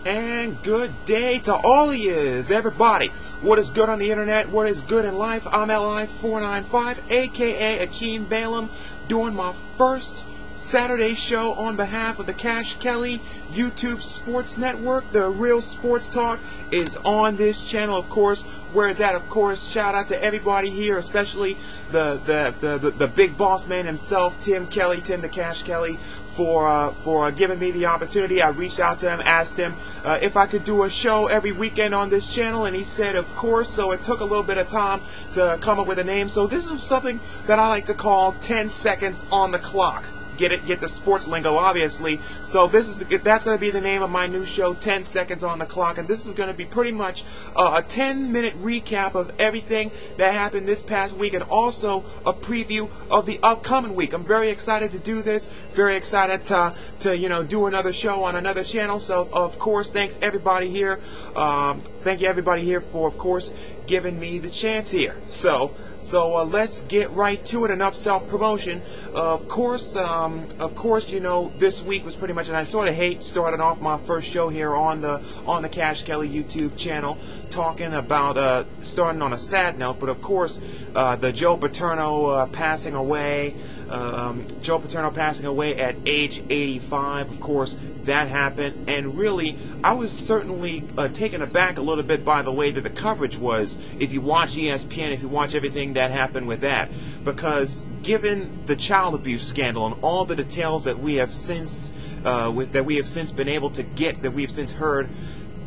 And good day to all of yous, everybody. What is good on the internet? What is good in life? I'm LI495, aka Akeem Balaam, doing my first Saturday show on behalf of the Cash Kelly YouTube Sports Network. The real sports talk is on this channel, of course, where it's at. Of course, shout out to everybody here, especially the big boss man himself, Tim the Cash Kelly, for giving me the opportunity. I reached out to him, asked him if I could do a show every weekend on this channel, and he said of course. So it took a little bit of time to come up with a name. So this is something that I like to call 10 seconds on the clock. Get the sports lingo, obviously. So that's going to be the name of my new show, 10 Seconds on the Clock, and this is going to be pretty much a 10-minute recap of everything that happened this past week, and also a preview of the upcoming week. I'm very excited to do this. Very excited to do another show on another channel. So of course, thanks everybody here. Thank you everybody here for, of course, giving me the chance here. So let's get right to it. Enough self-promotion. Of course, this week was pretty much, and I sort of hate starting off my first show here on the Cash Kelly YouTube channel, talking about starting on a sad note, but of course, the Joe Paterno passing away. Joe Paterno passing away at age 85. Of course, that happened, and really, I was certainly taken aback a little bit by the way that the coverage was. If you watch ESPN, if you watch everything that happened with that, because given the child abuse scandal and all the details that we have since been able to get, that we have since heard,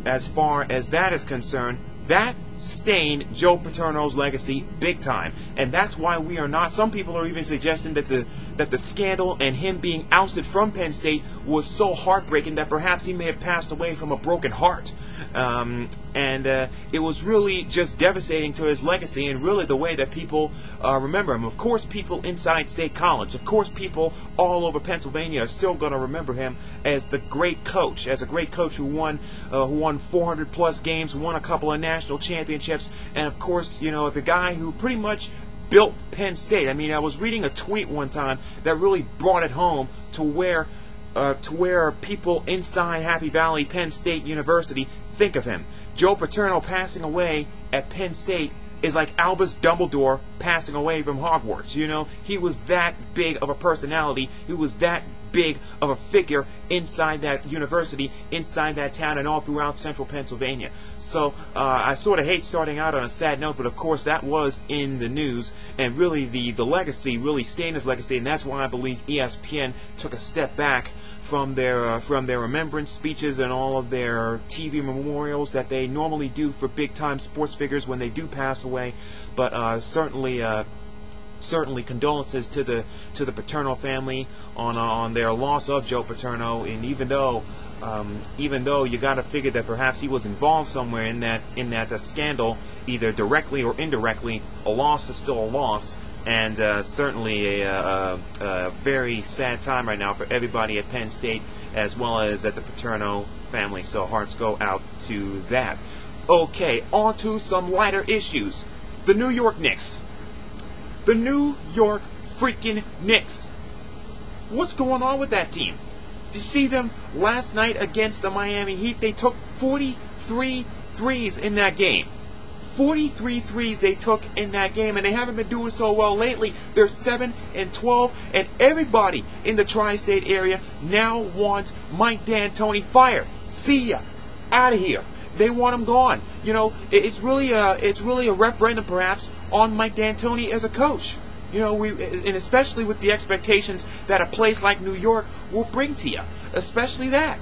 as far as that is concerned, that stained Joe Paterno's legacy big time, and that's why we are not. Some people are even suggesting that the scandal and him being ousted from Penn State was so heartbreaking that perhaps he may have passed away from a broken heart, and it was really just devastating to his legacy and really the way that people remember him. Of course, people inside State College, of course, people all over Pennsylvania are still going to remember him as the great coach, who won 400 plus games, won a couple of national championships, and of course, the guy who pretty much built Penn State. I mean, I was reading a tweet one time that really brought it home to where people inside Happy Valley Penn State University think of him. Joe Paterno passing away at Penn State is like Albus Dumbledore passing away from Hogwarts. He was that big of a personality. He was that big of a figure inside that university, inside that town, and all throughout central Pennsylvania. So I sort of hate starting out on a sad note, but of course that was in the news, and really the legacy really stained his legacy, and that's why I believe ESPN took a step back from their remembrance speeches and all of their TV memorials that they normally do for big-time sports figures when they do pass away. But certainly condolences to the Paterno family on their loss of Joe Paterno. And even though you got to figure that perhaps he was involved somewhere in that scandal, either directly or indirectly, a loss is still a loss. And certainly a very sad time right now for everybody at Penn State as well as at the Paterno family. So hearts go out to that. Okay, on to some lighter issues. The New York Knicks. The New York freaking Knicks. What's going on with that team? Did you see them last night against the Miami Heat? They took 43 threes in that game. 43 threes they took in that game, and they haven't been doing so well lately. They're 7-12, and everybody in the tri-state area now wants Mike D'Antoni fired. See ya. Out of here. They want him gone. It's really a referendum, perhaps, on Mike D'Antoni as a coach. And especially with the expectations that a place like New York will bring to you. Especially that.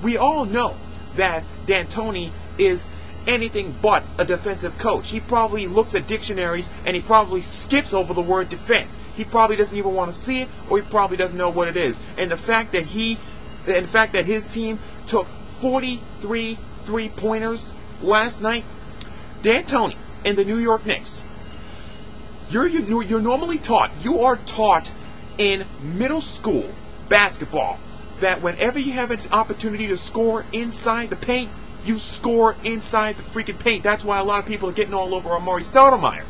We all know that D'Antoni is anything but a defensive coach. He probably looks at dictionaries and he probably skips over the word defense. He probably doesn't even want to see it, or he probably doesn't know what it is. And the fact that his team took 43 three-pointers last night, D'Antoni and the New York Knicks, you're normally taught, you are taught in middle school basketball that whenever you have an opportunity to score inside the paint, you score inside the freaking paint. That's why a lot of people are getting all over Amari Stoudemire.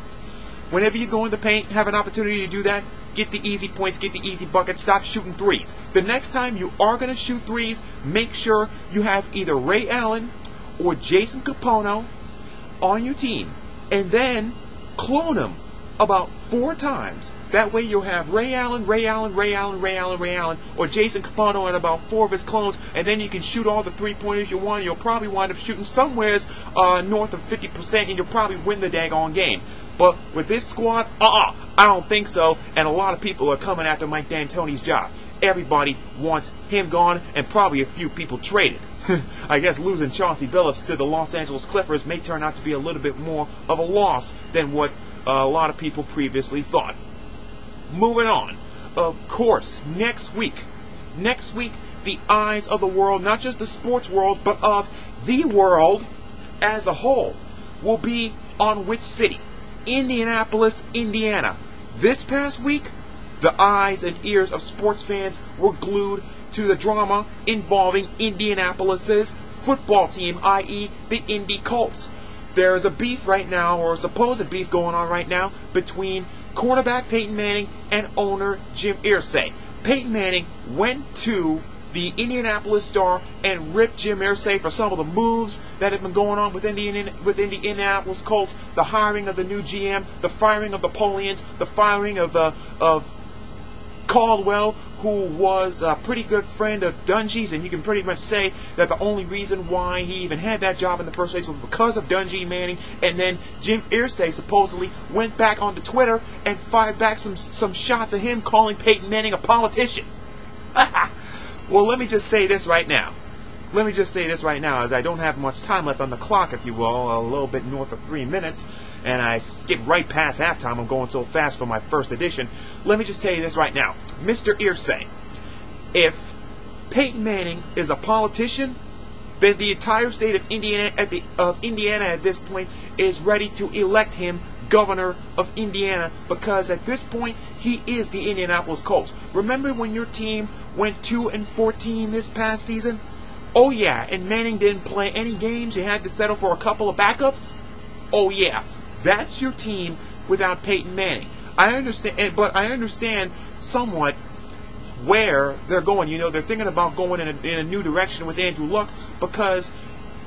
Whenever you go in the paint, have an opportunity to do that, get the easy points, get the easy buckets, stop shooting threes. The next time you are going to shoot threes, make sure you have either Ray Allen or Jason Capono on your team, and then clone them about 4 times. That way you'll have Ray Allen, or Jason Capono and about 4 of his clones, and then you can shoot all the 3-pointers you want. You'll probably wind up shooting somewhere north of 50%, and you'll probably win the daggone game. But with this squad, I don't think so, and a lot of people are coming after Mike D'Antoni's job. Everybody wants him gone, and probably a few people traded. I guess losing Chauncey Billups to the Los Angeles Clippers may turn out to be a little bit more of a loss than what a lot of people previously thought. Moving on, of course, next week, the eyes of the world, not just the sports world, but of the world as a whole, will be on which city? Indianapolis, Indiana. This past week, the eyes and ears of sports fans were glued to the drama involving Indianapolis's football team, i.e. the Indy Colts. There is a beef right now, or a supposed beef going on right now, between quarterback Peyton Manning and owner Jim Irsay. Peyton Manning went to the Indianapolis Star and ripped Jim Irsay for some of the moves that have been going on within the Indianapolis Colts, the hiring of the new GM, the firing of the Polians, the firing of Caldwell, who was a pretty good friend of Dungy's, and you can pretty much say that the only reason why he even had that job in the first place was because of Dungy, Manning, and then Jim Irsay supposedly went back onto Twitter and fired back some shots at him, calling Peyton Manning a politician. Well, let me just say this right now. As I don't have much time left on the clock, if you will, a little bit north of 3 minutes, and I skip right past halftime. I'm going so fast for my first edition. Let me just tell you this right now. Mr. Irsay, if Peyton Manning is a politician, then the entire state of Indiana at this point is ready to elect him governor of Indiana, because at this point he is the Indianapolis Colts. Remember when your team went 2-14 this past season? Oh yeah, and Manning didn't play any games. You had to settle for a couple of backups. Oh yeah, that's your team without Peyton Manning. I understand, but I understand somewhat where they're going. You know, they're thinking about going in a new direction with Andrew Luck, because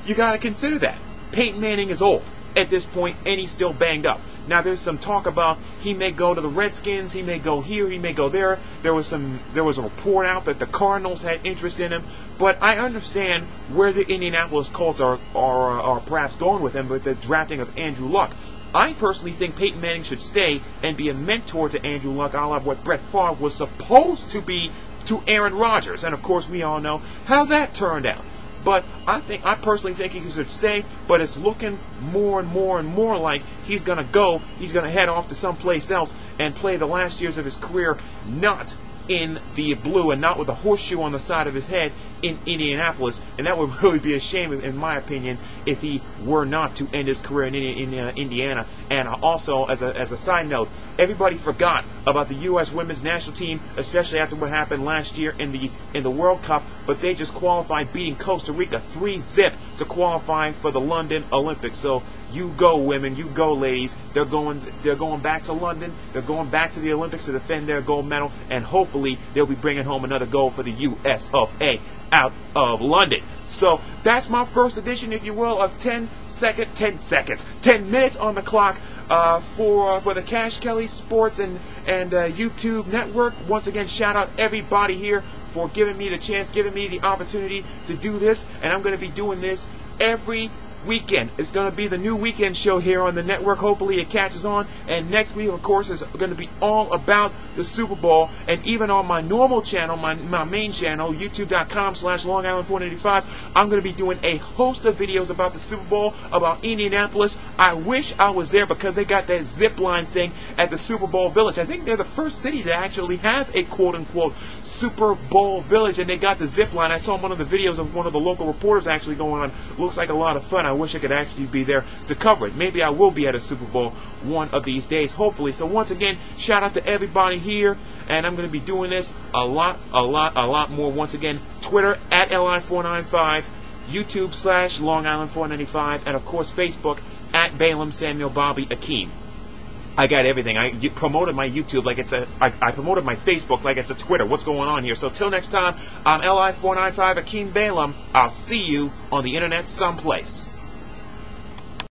you got to consider that Peyton Manning is old at this point, and he's still banged up. Now, there's some talk about he may go to the Redskins, he may go here, he may go there. There was a report out that the Cardinals had interest in him, but I understand where the Indianapolis Colts are perhaps going with him with the drafting of Andrew Luck. I personally think Peyton Manning should stay and be a mentor to Andrew Luck, a la what Brett Favre was supposed to be to Aaron Rodgers, and of course we all know how that turned out. But I personally think he should stay, but it's looking more and more like he's going to head off to someplace else and play the last years of his career not in the blue and not with a horseshoe on the side of his head in Indianapolis. And that would really be a shame, in my opinion, if he were not to end his career in Indiana. And also, as a side note, everybody forgot about the U.S. women's national team, especially after what happened last year in the World Cup. But they just qualified, beating Costa Rica 3-0 to qualify for the London Olympics. So you go, women, you go, ladies. They're going back to London. They're going back to the Olympics to defend their gold medal, and hopefully they'll be bringing home another gold for the U.S. of A. out of London. So that's my first edition, if you will, of 10 minutes on the clock for the Cash Kelly Sports and YouTube Network. Once again, shout out everybody here for giving me the chance, giving me the opportunity to do this, and I'm going to be doing this every weekend. It's going to be the new weekend show here on the network. Hopefully it catches on, and next week, of course, is going to be all about the Super Bowl. And even on my normal channel, my main channel, youtube.com/Long Island 485, I'm going to be doing a host of videos about the Super Bowl, about Indianapolis. I wish I was there, because they got that zip line thing at the Super Bowl Village. I think they're the first city to actually have a quote-unquote Super Bowl Village, and they got the zip line. I saw one of the videos of one of the local reporters actually going on. Looks like a lot of fun. I wish I could actually be there to cover it. Maybe I will be at a Super Bowl one of these days, hopefully. So once again, shout out to everybody here, and I'm going to be doing this a lot more. Once again, Twitter at LI495, YouTube/Long Island 495, and of course Facebook at Balaam Samuel Bobby Akeem. I got everything. I promoted my YouTube like it's I promoted my Facebook like it's a Twitter. What's going on here? So till next time, I'm Li495 Akeem Balaam. I'll see you on the internet someplace.